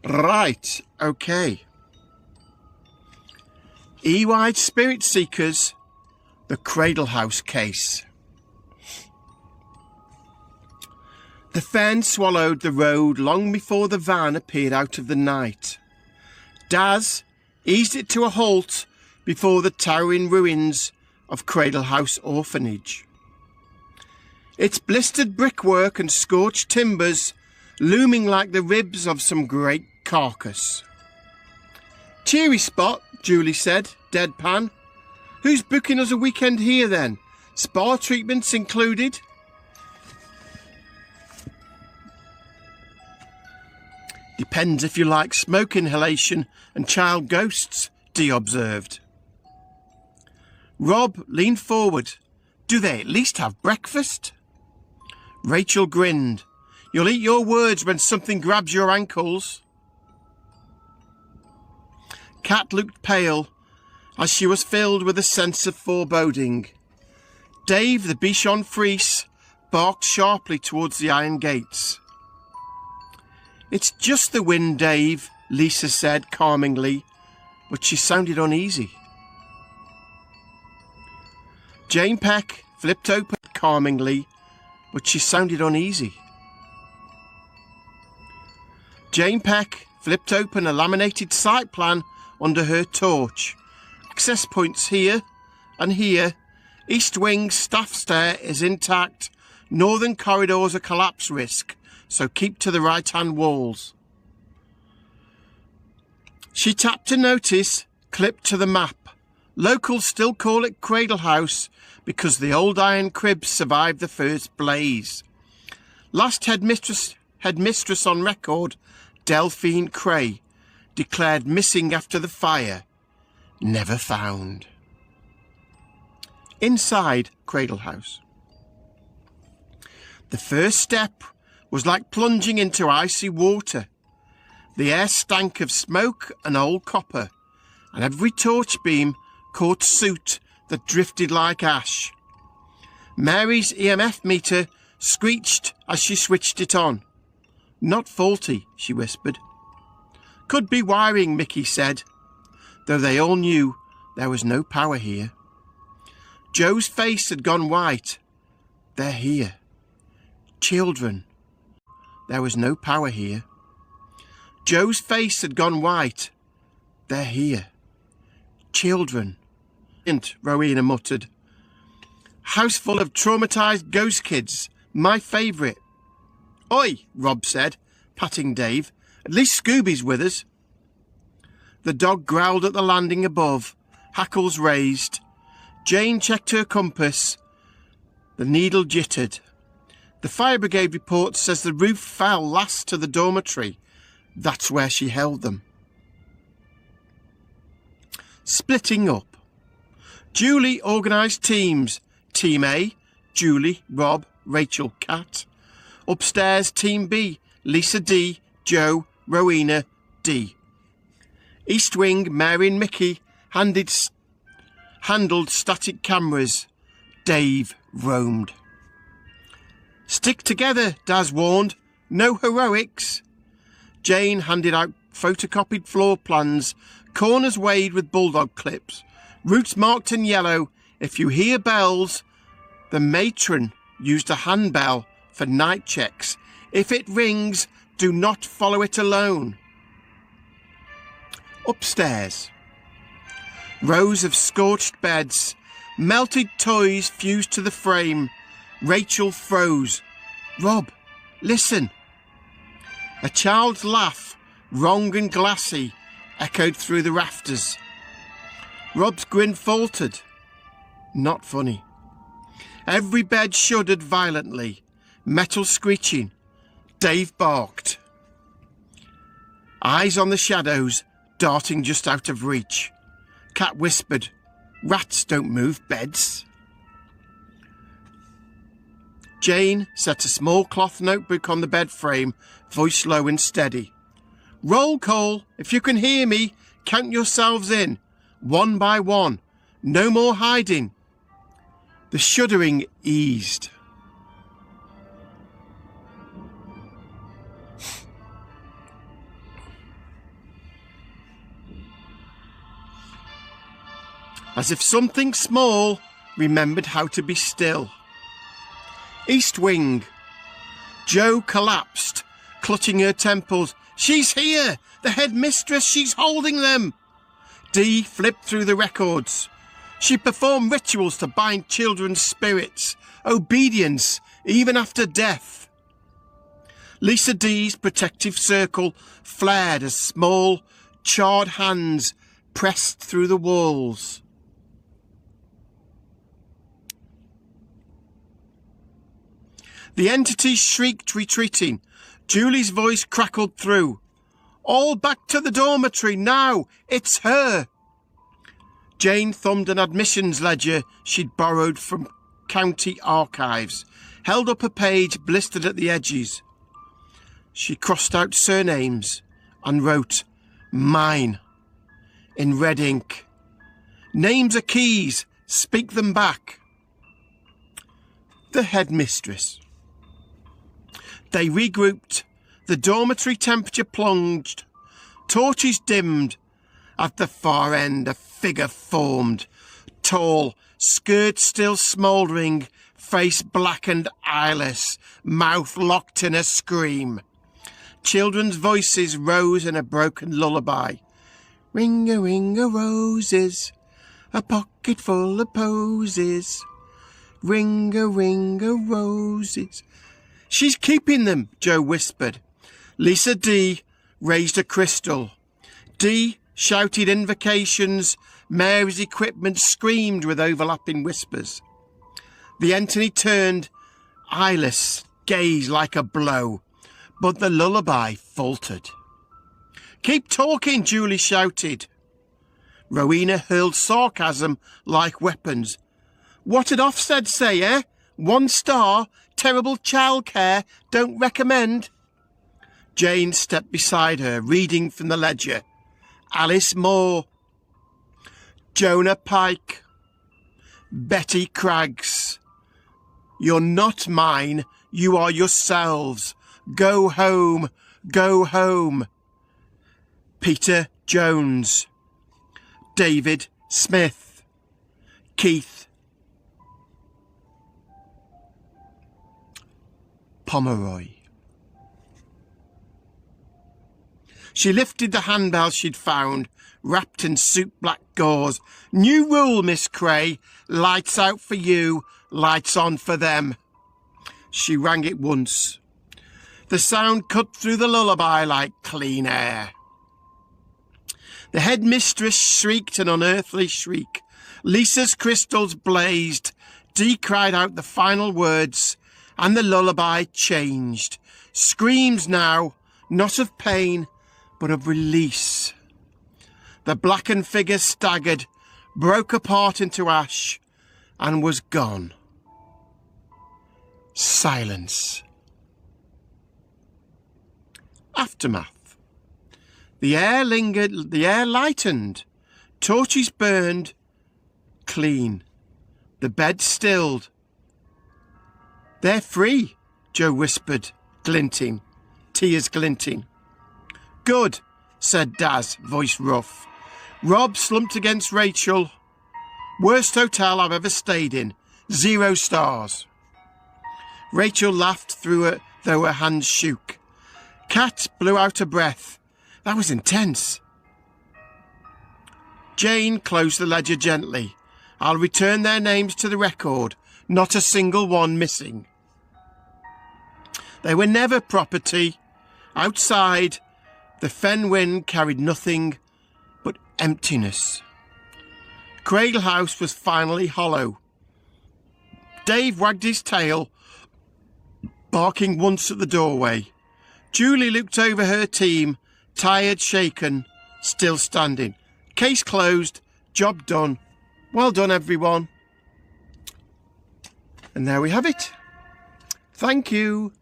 Right, okay. EYSS Spirit Seekers, the Cradlehouse case. The fen swallowed the road long before the van appeared out of the night. Daz eased it to a halt before the towering ruins of Cradlehouse Orphanage. Its blistered brickwork and scorched timbers looming like the ribs of some great carcass. "Cheery spot," Julie said, deadpan. "Who's booking us a weekend here then? Spa treatments included?" "Depends if you like smoke inhalation and child ghosts," Dee observed. Rob leaned forward. "Do they at least have breakfast?" Rachel grinned. "You'll eat your words when something grabs your ankles." Kat looked pale as she was filled with a sense of foreboding. Dave the Bichon Frise barked sharply towards the iron gates. "It's just the wind, Dave," Lisa said calmingly, but she sounded uneasy. Jane Peck flipped open calmingly, but she sounded uneasy. Jane Peck flipped open a laminated site plan under her torch. "Access points here and here. East wing staff stair is intact. Northern corridors a collapse risk, so keep to the right-hand walls." She tapped a notice clipped to the map. Locals still call it Cradlehouse because the old iron cribs survived the first blaze. Last headmistress on record, Delphine Cray, declared missing after the fire. Never found. Inside Cradlehouse. The first step was like plunging into icy water. The air stank of smoke and old copper, and every torch beam caught soot that drifted like ash. Mary's EMF meter screeched as she switched it on. "Not faulty," she whispered. "Could be wiring," Mickey said, though they all knew there was no power here. Joe's face had gone white. "They're here. Children." There was no power here. Joe's face had gone white. "They're here. Children." Rowena muttered. "House full of traumatised ghost kids. My favourite." "Oi," Rob said, patting Dave. "At least Scooby's with us." The dog growled at the landing above, hackles raised. Jane checked her compass. The needle jittered. "The fire brigade report says the roof fell last to the dormitory. That's where she held them." Splitting up. Julie organised teams. Team A, Julie, Rob, Rachel, Kat. Upstairs, Team B, Lisa D, Joe, Rowena, D. East wing, Mary and Mickey handled static cameras. Dave roamed. "Stick together," Daz warned. "No heroics." Jane handed out photocopied floor plans, corners weighed with bulldog clips, routes marked in yellow. If you hear bells, the matron used a handbell for night checks. If it rings, do not follow it alone. Upstairs. Rows of scorched beds, melted toys fused to the frame. Rachel froze. "Rob, listen." A child's laugh, wrong and glassy, echoed through the rafters. Rob's grin faltered. Not funny. Every bed shuddered violently, metal screeching. Dave barked. Eyes on the shadows, darting just out of reach. Kat whispered, "Rats don't move beds." Jane set a small cloth notebook on the bed frame, voice low and steady. "Roll call. If you can hear me, count yourselves in. One by one. No more hiding." The shuddering eased. as if something small remembered how to be still. East wing. Jo collapsed, clutching her temples. She's here! The headmistress, she's holding them! Dee flipped through the records. She performed rituals to bind children's spirits, obedience, even after death. Lisa D's protective circle flared as small, charred hands pressed through the walls. The entity shrieked, retreating. Julie's voice crackled through. All back to the dormitory now! It's her! Jane thumbed an admissions ledger she'd borrowed from county archives, held up a page blistered at the edges. She crossed out surnames and wrote, "Mine," in red ink. Names are keys, speak them back. The headmistress. They regrouped. The dormitory temperature plunged. Torches dimmed. At the far end, a figure formed. Tall, skirt still smouldering, face blackened, eyeless, mouth locked in a scream. Children's voices rose in a broken lullaby. Ring-a-ring-a roses, a pocket full of posies. Ring-a-ring-a roses. She's keeping them, Jo whispered. Lisa D raised a crystal. D shouted invocations. Mary's equipment screamed with overlapping whispers. The entity turned, eyeless, gaze like a blow, but the lullaby faltered. Keep talking, Julie shouted. Rowena hurled sarcasm like weapons. What had Ofsted say, eh? 1 star, terrible childcare, don't recommend. Jane stepped beside her, reading from the ledger. Alice Moore. Jonah Pike. Betty Craggs. You're not mine, you are yourselves. Go home, go home. Peter Jones. David Smith. Keith Pomeroy. She lifted the handbell she'd found, wrapped in soot-black gauze. New rule, Miss Cray. Lights out for you, lights on for them. She rang it once. The sound cut through the lullaby like clean air. The headmistress shrieked an unearthly shriek. Lisa's crystals blazed. Dee cried out the final words, and the lullaby changed. Screams now, not of pain, but of release. The blackened figure staggered, broke apart into ash, and was gone. Silence. Aftermath. The air lingered, the air lightened. Torches burned, clean. The bed stilled. They're free, Jo whispered, glinting, tears glinting. Good, said Daz, voice rough. Rob slumped against Rachel. Worst hotel I've ever stayed in. 0 stars. Rachel laughed through it, though her hands shook. Kat blew out a breath. That was intense. Jane closed the ledger gently. I'll return their names to the record. Not a single one missing. They were never property. Outside, the fen wind carried nothing but emptiness. Cradlehouse was finally hollow. Dave wagged his tail, barking once at the doorway. Julie looked over her team, tired, shaken, still standing. Case closed, job done. Well done, everyone. And there we have it. Thank you.